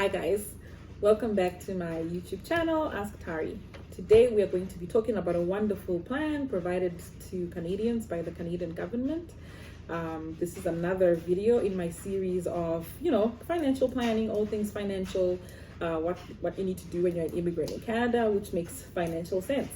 Hi guys, welcome back to my YouTube channel, Ask Tari. Today we are going to be talking about a wonderful plan provided to Canadians by the Canadian government. This is another video in my series of, financial planning, all things financial, what you need to do when you're an immigrant in Canada, which makes financial sense.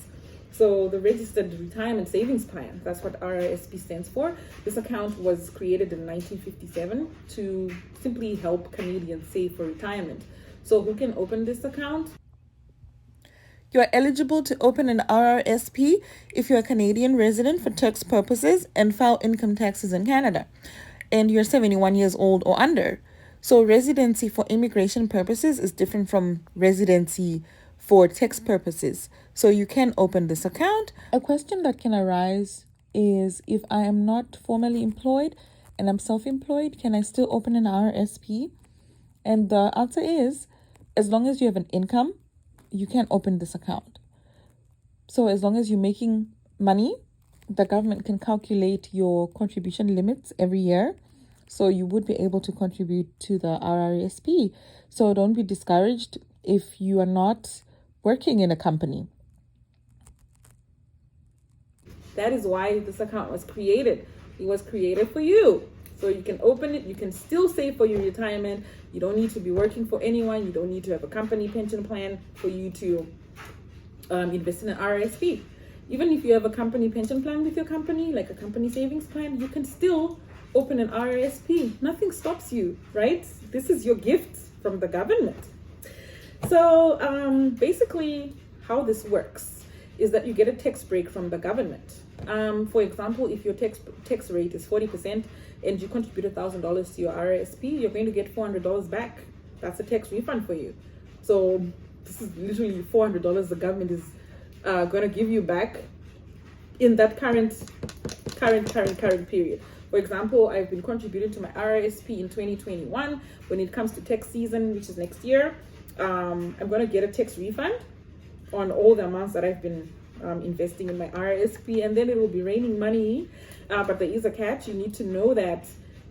So the Registered Retirement Savings Plan, that's what RRSP stands for. This account was created in 1957 to simply help Canadians save for retirement. So who can open this account? You are eligible to open an RRSP if you're a Canadian resident for tax purposes and file income taxes in Canada, and you're 71 years old or under. So residency for immigration purposes is different from residency for tax purposes. So you can open this account. A question that can arise is, if I am not formally employed and I'm self-employed, can I still open an RRSP? And the answer is, as long as you have an income, you can open this account. So as long as you're making money, the government can calculate your contribution limits every year. So you would be able to contribute to the RRSP. So don't be discouraged if you are not working in a company. That is why this account was created. It was created for you. So you can open it, you can still save for your retirement. You don't need to be working for anyone. You don't need to have a company pension plan for you to invest in an RRSP. Even if you have a company pension plan with your company, like a company savings plan, you can still open an RRSP. Nothing stops you, right? This is your gift from the government. So basically how this works is that you get a tax break from the government. For example, if your tax rate is 40% and you contribute $1,000 to your RRSP, you're going to get $400 back. That's a tax refund for you. So this is literally $400 the government is going to give you back in that current period. For example, I've been contributing to my RRSP in 2021. When it comes to tax season, which is next year, I'm going to get a tax refund on all the amounts that I've been investing in my RRSP, and then it will be raining money. But there is a catch. You need to know that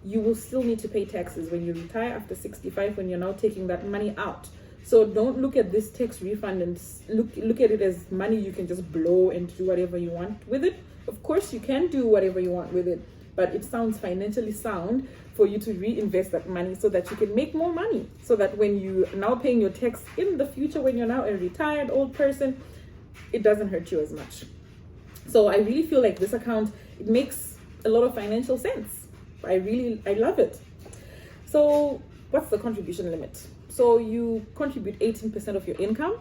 you will still need to pay taxes when you retire after 65, when you're now taking that money out. So don't look at this tax refund and look at it as money you can just blow and do whatever you want with it. Of course, you can do whatever you want with it, but it sounds financially sound for you to reinvest that money so that you can make more money, so that when you are now paying your tax in the future, when you're now a retired old person, it doesn't hurt you as much. So I really feel like this account, it makes a lot of financial sense. I love it. So what's the contribution limit? So you contribute 18% of your income.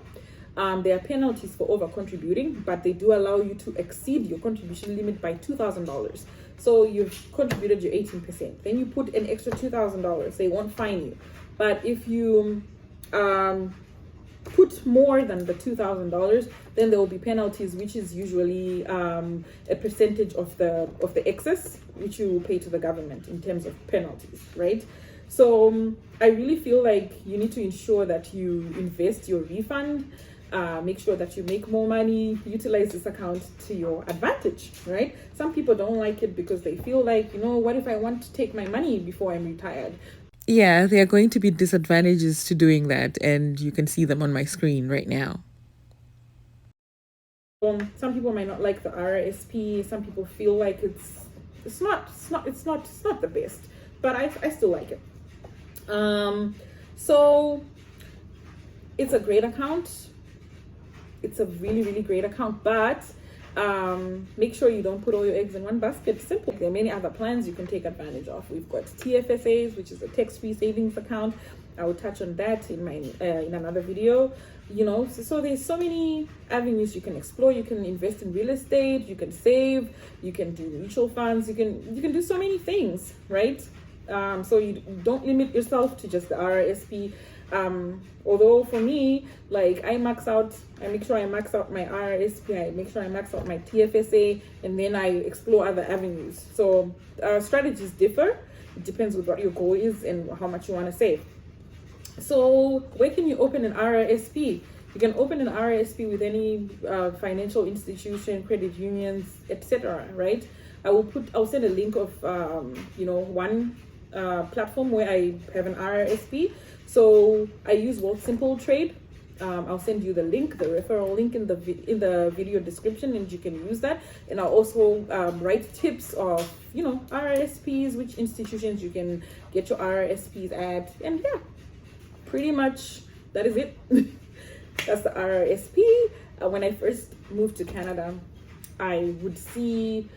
There are penalties for over contributing, but they do allow you to exceed your contribution limit by $2,000. So you've contributed your 18%. Then you put an extra $2,000. They won't fine you. But if you put more than the $2,000, then there will be penalties, which is usually a percentage of the excess, which you will pay to the government in terms of penalties, right? So I really feel like you need to ensure that you invest your refund. Make sure that you make more money, utilize this account to your advantage, right? Some people don't like it because they feel like, what if I want to take my money before I'm retired? Yeah, there are going to be disadvantages to doing that, and you can see them on my screen right now. Some people might not like the RRSP. Some people feel like it's not the best, but I still like it. So it's a great account. It's a really, really great account, but make sure you don't put all your eggs in one basket. Simple. There are many other plans you can take advantage of. We've got TFSAs, which is a tax-free savings account. I will touch on that in another video. So there's so many avenues you can explore. You can invest in real estate, you can save, you can do mutual funds, you can do so many things, right? So you don't limit yourself to just the RRSP. Although for me, like I make sure I max out my RRSP, I make sure I max out my TFSA, and then I explore other avenues. So strategies differ. It depends on what your goal is and how much you want to save. So where can you open an RRSP? You can open an RRSP with any financial institution, credit unions, etc. Right? I'll send a link of one platform where I have an RRSP. So I use Wealthsimple Trade. I'll send you the link, the referral link in the video description, and you can use that. And I'll also write tips of, you know, RRSPs, which institutions you can get your RRSPs at, and yeah, pretty much that is it. That's the RRSP. When I first moved to Canada, I would see,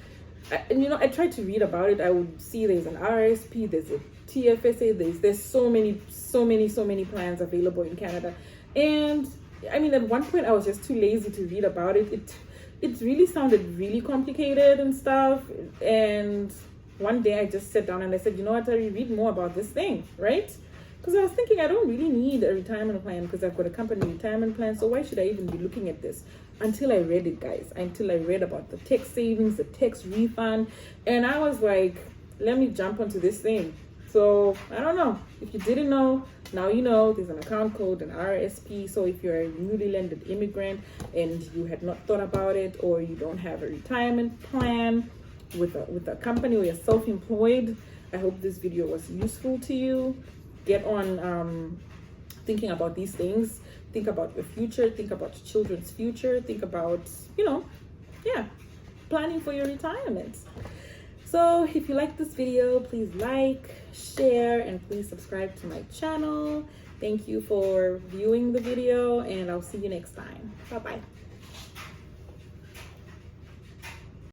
and you know, I tried to read about it. I would see there's an RRSP, there's a TFSA, there's so many plans available in Canada. And I mean, at one point I was just too lazy to read about it. It really sounded really complicated and stuff. And one day I just sat down and I said, you know what, Tari, read more about this thing, right? Because I was thinking I don't really need a retirement plan because I've got a company retirement plan. So why should I even be looking at this? Until I read it, guys. Until I read about the tax savings, the tax refund. And I was like, let me jump onto this thing. So I don't know. If you didn't know, now you know. There's an account code, an RRSP. So if you're a newly landed immigrant and you had not thought about it, or you don't have a retirement plan with a company, or you're self-employed, I hope this video was useful to you. Get on thinking about these things. Think about your future. Think about your children's future. Think about, you know, yeah, planning for your retirement. So if you like this video, please like, share, and please subscribe to my channel. Thank you for viewing the video, and I'll see you next time. Bye-bye.